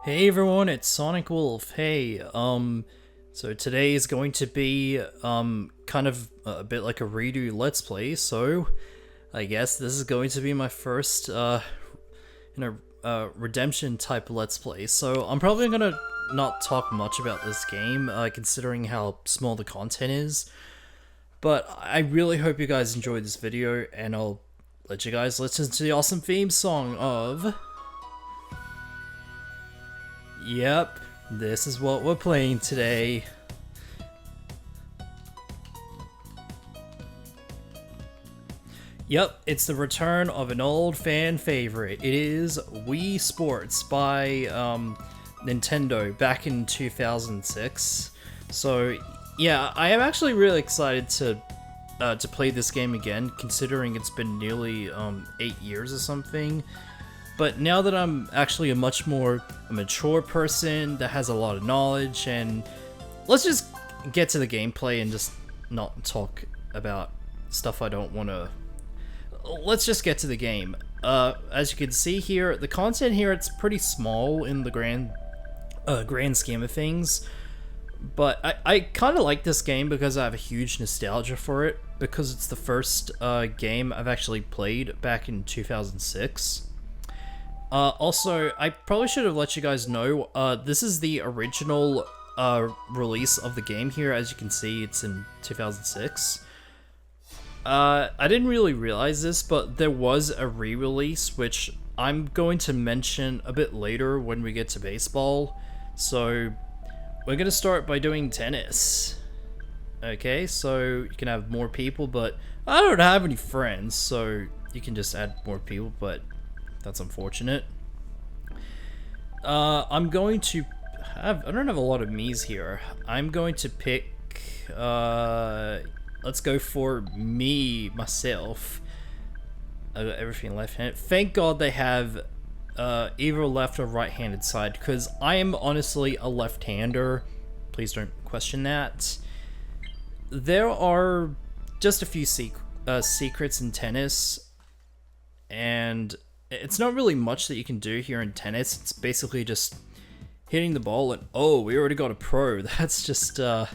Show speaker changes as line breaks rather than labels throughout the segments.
Hey everyone, it's Sonic Wolf. Hey, so today is going to be, kind of a bit like a redo Let's Play, so I guess this is going to be my first, redemption type Let's Play. So I'm probably gonna not talk much about this game, considering how small the content is, but I really hope you guys enjoyed this video, and I'll let you guys listen to the awesome theme song of... Yep, this is what we're playing today. Yep, it's the return of an old fan favorite. It is Wii Sports by Nintendo back in 2006. So yeah, I am actually really excited to play this game again, considering it's been nearly 8 years or something. But now that I'm actually a much more mature person that has a lot of knowledge, and let's just get to the gameplay and just not talk about stuff I don't want to. Let's just get to the game. As you can see here, the content here, it's pretty small in the grand scheme of things. But I kind of like this game because I have a huge nostalgia for it, because it's the first game I've actually played back in 2006. Also, I probably should have let you guys know, this is the original release of the game here. As you can see, it's in 2006. I didn't really realize this, but there was a re-release, which I'm going to mention a bit later when we get to baseball. So, we're going to start by doing tennis. Okay, so you can have more people, but I don't have any friends, so you can just add more people, but... that's unfortunate. I'm going to have... I don't have a lot of Mii's here. I'm going to pick... let's go for me, myself. I got everything left-handed. Thank God they have either left or right-handed side, because I am honestly a left-hander. Please don't question that. There are just a few secrets in tennis, and... it's not really much that you can do here in tennis. It's basically just hitting the ball and... oh, we already got a pro. That's just... let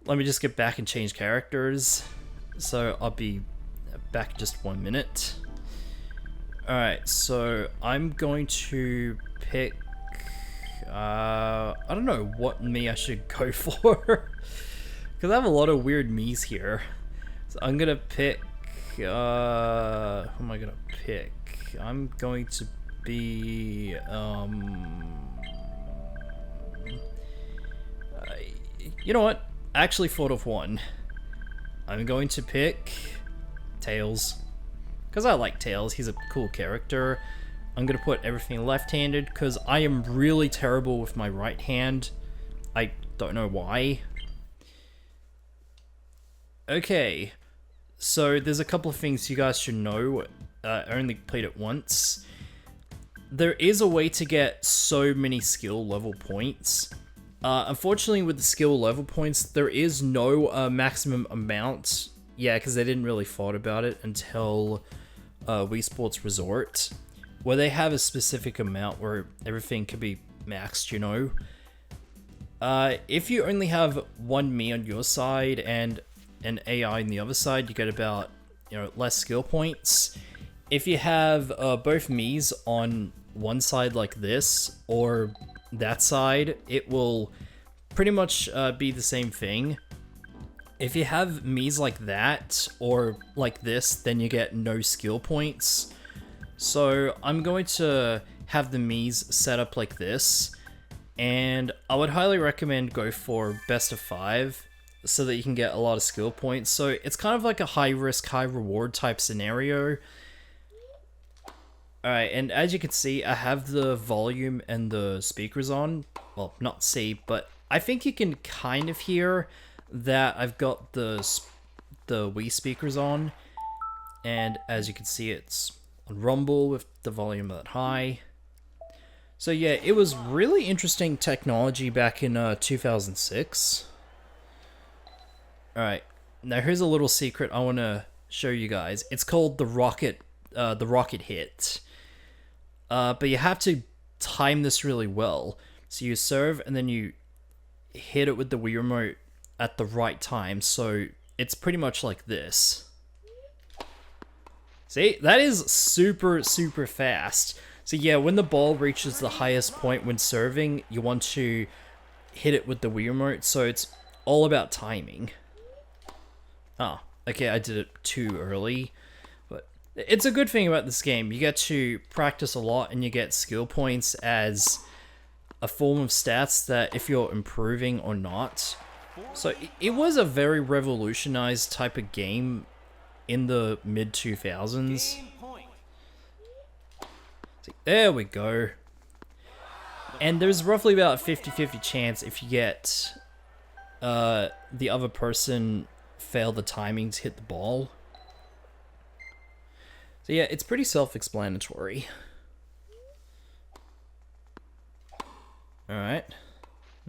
me just get back and change characters. So I'll be back in just 1 minute. Alright, so I'm going to pick... I don't know what Mii I should go for. Because I have a lot of weird Mii's here. So I'm going to pick... who am I going to pick? I'm going to be, you know what? I actually thought of one. I'm going to pick Tails. Because I like Tails, he's a cool character. I'm going to put everything left-handed, because I am really terrible with my right hand. I don't know why. Okay. So there's a couple of things you guys should know. I only played it once. There is a way to get so many skill level points. Unfortunately, with the skill level points, there is no maximum amount. Yeah, because they didn't really thought about it until Wii Sports Resort, where they have a specific amount where everything can be maxed, you know. If you only have one Mii on your side and an AI on the other side, you get about, less skill points. If you have both Mii's on one side like this, or that side, it will pretty much be the same thing. If you have Mii's like that, or like this, then you get no skill points. So I'm going to have the Mii's set up like this, and I would highly recommend go for best of 5, so that you can get a lot of skill points. So it's kind of like a high risk, high reward type scenario. Alright, and as you can see, I have the volume and the speakers on. Well, not see, but I think you can kind of hear that I've got the Wii speakers on. And as you can see, it's on rumble with the volume that high. So yeah, it was really interesting technology back in 2006. Alright, now here's a little secret I want to show you guys. It's called the rocket hit. But you have to time this really well. So you serve and then you hit it with the Wii Remote at the right time. So it's pretty much like this. See, that is super, super fast. So yeah, when the ball reaches the highest point when serving, you want to hit it with the Wii Remote. So it's all about timing. Oh, okay, I did it too early. But it's a good thing about this game. You get to practice a lot and you get skill points as a form of stats that if you're improving or not. So it was a very revolutionized type of game in the mid-2000s. There we go. And there's roughly about a 50-50 chance if you get the other person fail the timing to hit the ball. So yeah, it's pretty self-explanatory. Alright.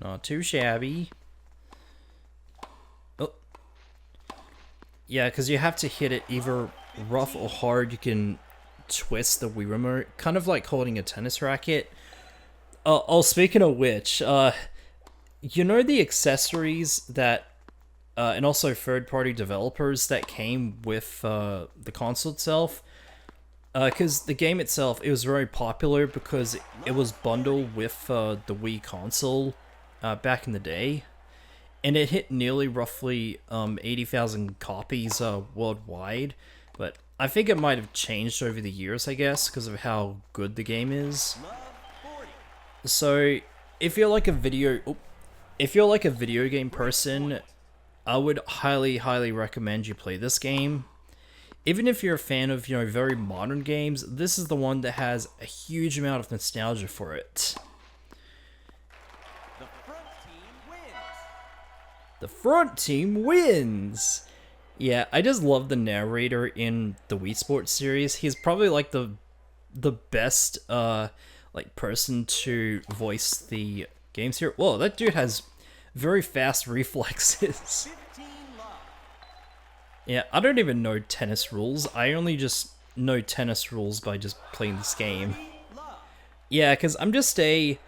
Not too shabby. Oh. Yeah, because you have to hit it either rough or hard. You can twist the Wii Remote. Kind of like holding a tennis racket. Oh, speaking of which, you know the accessories that, and also third-party developers that came with the console itself? Because the game itself, it was very popular because it was bundled with the Wii console back in the day. And it hit nearly roughly 80,000 copies worldwide. But I think it might have changed over the years, I guess, because of how good the game is. So, if you're like a video game person, I would highly recommend you play this game. Even if you're a fan of, very modern games, this is the one that has a huge amount of nostalgia for it. The front team wins! Yeah, I just love the narrator in the Wii Sports series. He's probably like the best person to voice the games here. Whoa, that dude has very fast reflexes. Yeah, I don't even know tennis rules. I only just know tennis rules by just playing this game. Yeah, because I'm just a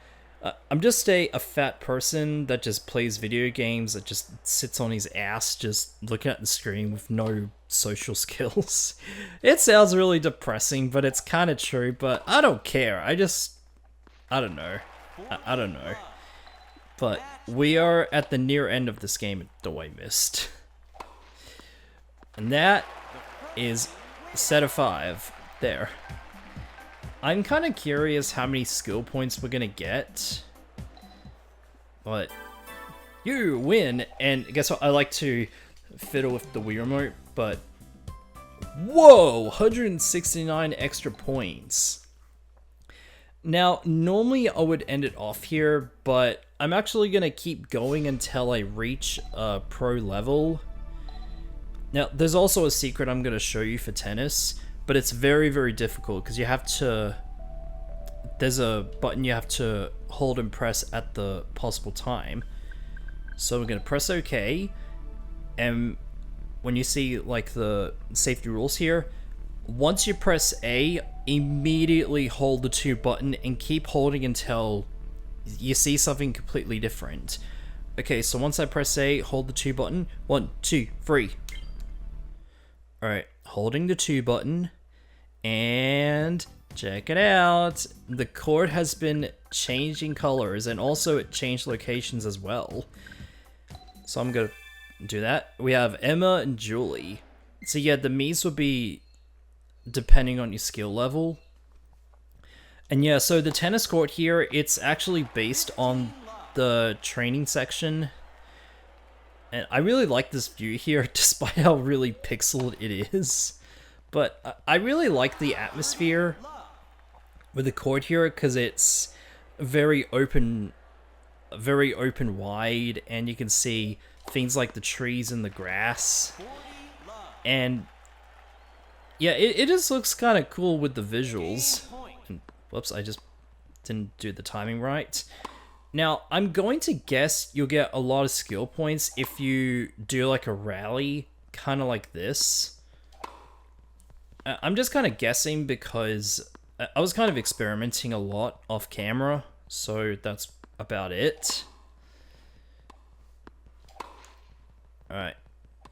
fat person that just plays video games, that just sits on his ass just looking at the screen with no social skills. It sounds really depressing, but it's kind of true, but I don't care. I don't know. I don't know. But we are at the near end of this game, though I missed. And that is set of 5. There. I'm kind of curious how many skill points we're gonna get. But you win, and guess what? I like to fiddle with the Wii Remote, but whoa, 169 extra points. Now, normally I would end it off here, but I'm actually gonna keep going until I reach a pro level. Now, there's also a secret I'm going to show you for tennis, but it's very difficult because you have to... There's a button you have to hold and press at the possible time. So we're going to press OK, and when you see like the safety rules here, once you press A, immediately hold the 2 button and keep holding until you see something completely different. Okay, so once I press A, hold the 2 button. 1, 2, 3. Alright, holding the 2 button, and check it out. The court has been changing colors, and also it changed locations as well. So I'm gonna do that. We have Emma and Julie. So yeah, the Miis will be depending on your skill level. And yeah, so the tennis court here, it's actually based on the training section. And I really like this view here, despite how really pixeled it is. But I really like the atmosphere with the court here, because it's very open wide, and you can see things like the trees and the grass. And yeah, it just looks kind of cool with the visuals. And, whoops, I just didn't do the timing right. Now, I'm going to guess you'll get a lot of skill points if you do like a rally, kind of like this. I'm just kind of guessing because I was kind of experimenting a lot off camera, so that's about it. Alright,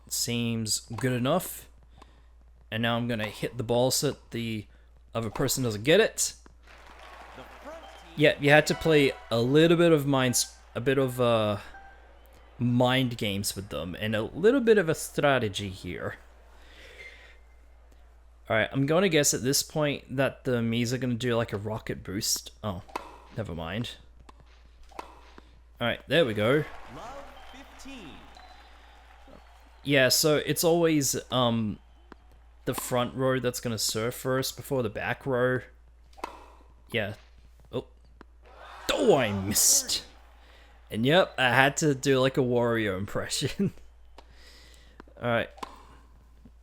seems good enough. And now I'm gonna hit the ball so that the other person doesn't get it. Yeah, you had to play a little bit of mind games with them, and a little bit of a strategy here. Alright, I'm going to guess at this point that the Miis are going to do like a rocket boost. Oh, never mind. Alright, there we go. Yeah, so it's always the front row that's going to serve first before the back row. Yeah. Oh, I missed. And yep, I had to do like a Wario impression. Alright.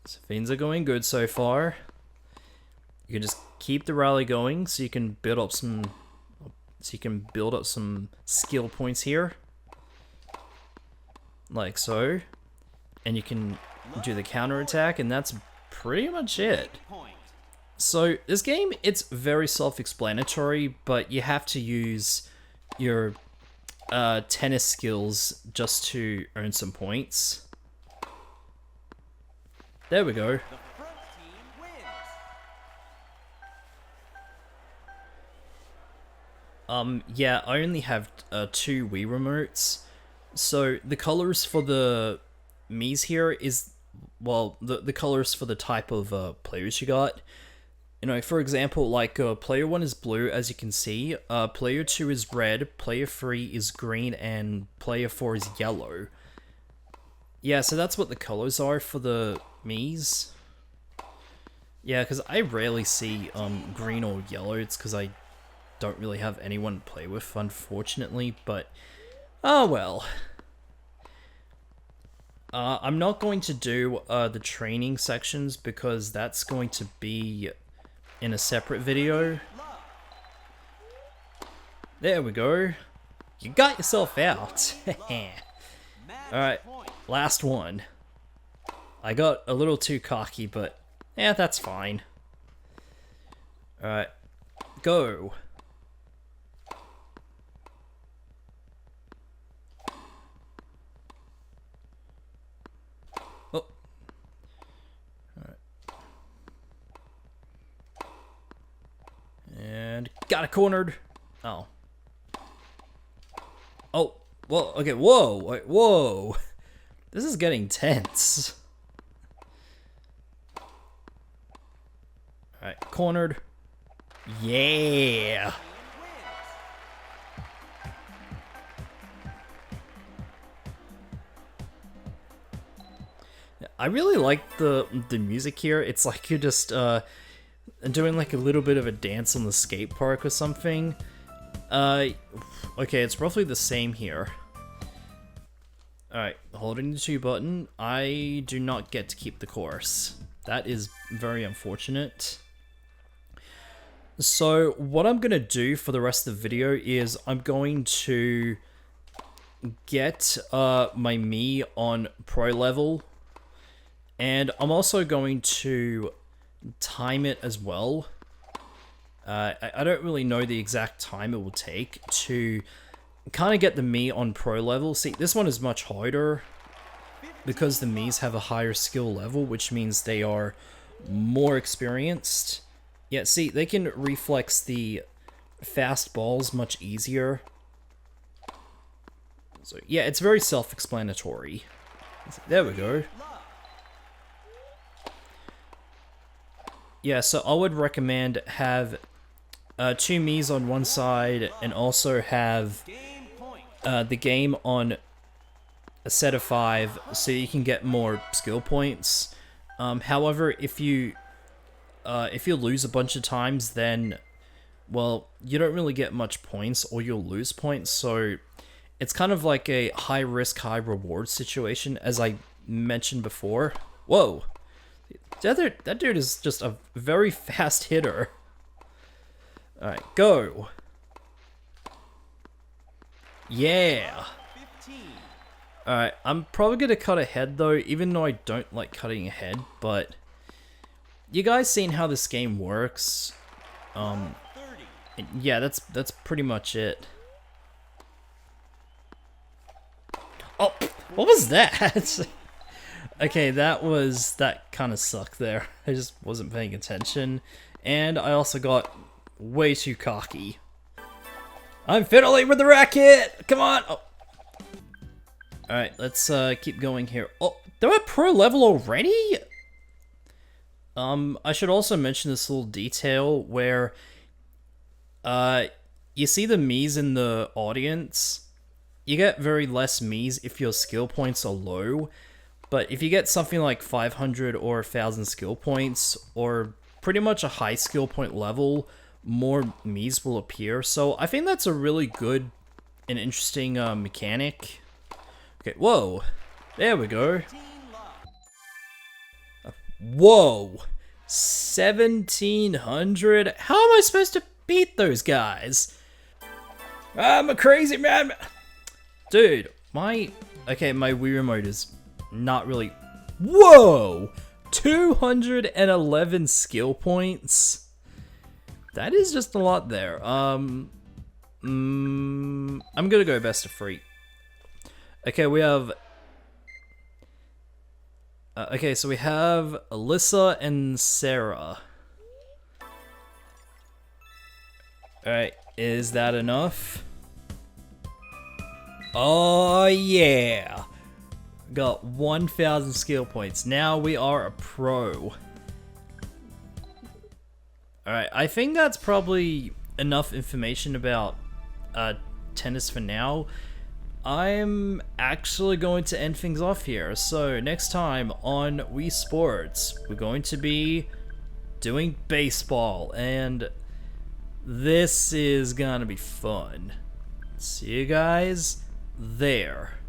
So things are going good so far. You can just keep the rally going so you can build up some skill points here. Like so. And you can do the counter attack, and that's pretty much it. So this game, it's very self-explanatory, but you have to use your tennis skills just to earn some points. There we go. Yeah, I only have 2 Wii remotes, so the colors for the Miis here is, well, the colors for the type of players you got. You know, for example, like player 1 is blue, as you can see, player 2 is red, player 3 is green, and player 4 is yellow. Yeah, so that's what the colors are for the Miis. Yeah, because I rarely see green or yellow. It's because I don't really have anyone to play with, unfortunately, but oh well. I'm not going to do the training sections because that's going to be in a separate video. There we go. You got yourself out. Alright, last one. I got a little too cocky, but yeah, that's fine. Alright, go. Oh. Alright. And got it cornered. Oh. Oh. Well, okay, whoa. Wait, whoa. This is getting tense. Alright, cornered. Yeah. I really like the music here. It's like you're just doing like a little bit of a dance on the skate park or something. Okay, it's roughly the same here. Alright, holding the 2 button, I do not get to keep the course. That is very unfortunate. So what I'm going to do for the rest of the video is I'm going to get my Mii on pro level, and I'm also going to time it as well. I don't really know the exact time it will take to kind of get the Mii on pro level. See, this one is much harder because the Miis have a higher skill level, which means they are more experienced. Yeah, see, they can reflex the fast balls much easier. So yeah, it's very self-explanatory. There we go. Yeah, so I would recommend have 2 Miis on one side and also have the game on a set of 5 so you can get more skill points. However, if you lose a bunch of times, then, well, you don't really get much points, or you'll lose points, so it's kind of like a high risk, high reward situation, as I mentioned before. Whoa! That dude is just a very fast hitter. Alright, go! Yeah! Alright, I'm probably gonna cut ahead though, even though I don't like cutting ahead, but you guys seen how this game works. And yeah, that's pretty much it. Oh, what was that? Okay, that kind of sucked there. I just wasn't paying attention, and I also got way too cocky. I'm fiddling with the racket. Come on. Oh. All right, let's keep going here. Oh, they're at pro level already. I should also mention this little detail where, you see the Miis in the audience. You get very less Miis if your skill points are low, but if you get something like 500 or 1,000 skill points, or pretty much a high skill point level, more Miis will appear. So I think that's a really good and interesting mechanic. Okay, whoa, there we go. Whoa, 1,700? How am I supposed to beat those guys? I'm a crazy man. Dude, my Wii Remote is not really... Whoa! 211 skill points? That is just a lot there. I'm gonna go best of 3. Okay, we have... okay, so we have Alyssa and Sarah. Alright, is that enough? Oh yeah! Got 1,000 skill points. Now we are a pro. Alright, I think that's probably enough information about tennis for now. I'm actually going to end things off here. So next time on Wii Sports, we're going to be doing baseball, and this is gonna be fun. See you guys there.